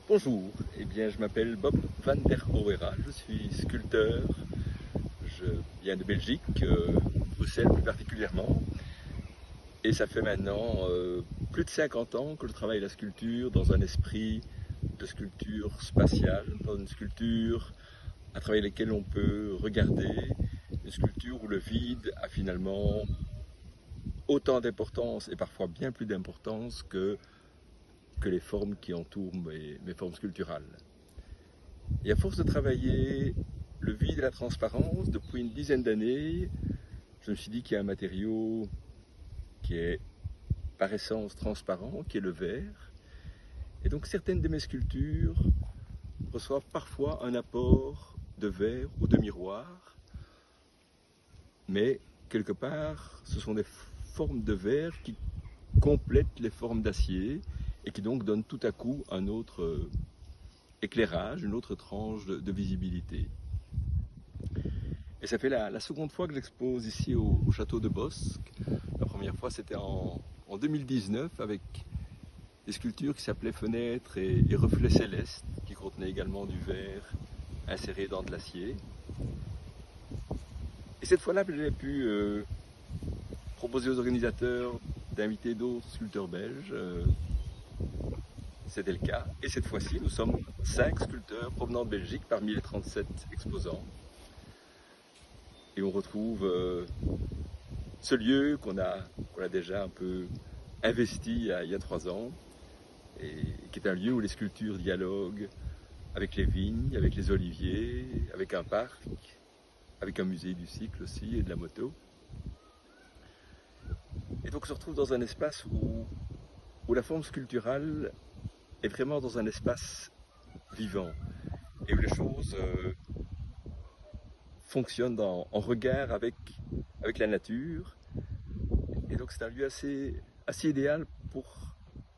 Bonjour, je m'appelle Bob van der Ouwera, je suis sculpteur, je viens de Belgique, Bruxelles plus particulièrement, et ça fait maintenant plus de 50 ans que je travaille la sculpture dans un esprit de sculpture spatiale, dans une sculpture à travers laquelle on peut regarder, une sculpture où le vide a finalement autant d'importance et parfois bien plus d'importance que les formes qui entourent mes formes sculpturales. Et à force de travailler le vide et la transparence depuis une dizaine d'années, je me suis dit qu'il y a un matériau qui est par essence transparent, qui est le verre. Et donc certaines de mes sculptures reçoivent parfois un apport de verre ou de miroir, mais quelque part ce sont des formes de verre qui complètent les formes d'acier et qui donc donnent tout à coup un autre éclairage, une autre tranche de visibilité. Et ça fait la seconde fois que j'expose ici au château de Bosc. La première fois c'était en 2019 avec des sculptures qui s'appelaient Fenêtres et Reflets Célestes, qui contenaient également du verre inséré dans de l'acier. Et cette fois-là, j'ai pu proposer aux organisateurs d'inviter d'autres sculpteurs belges. C'était le cas. Et cette fois-ci, nous sommes 5 sculpteurs provenant de Belgique parmi les 37 exposants. Et on retrouve ce lieu qu'on a déjà un peu investi il y a 3 ans, et qui est un lieu où les sculptures dialoguent avec les vignes, avec les oliviers, avec un parc, avec un musée du cycle aussi et de la moto. Et donc on se retrouve dans un espace où la forme sculpturale est vraiment dans un espace vivant, et où les choses fonctionnent en regard avec la nature. Et donc c'est un lieu assez idéal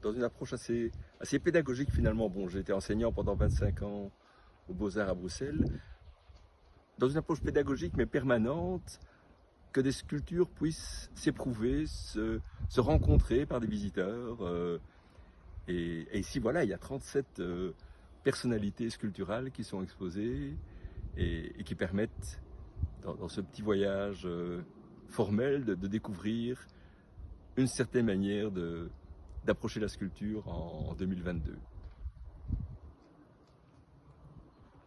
dans une approche assez pédagogique finalement. Bon, j'ai été enseignant pendant 25 ans aux Beaux-Arts à Bruxelles, dans une approche pédagogique mais permanente, que des sculptures puissent s'éprouver, se rencontrer par des visiteurs. Et ici, voilà, il y a 37 personnalités sculpturales qui sont exposées et qui permettent, dans ce petit voyage formel, de découvrir une certaine manière d'approcher la sculpture en 2022.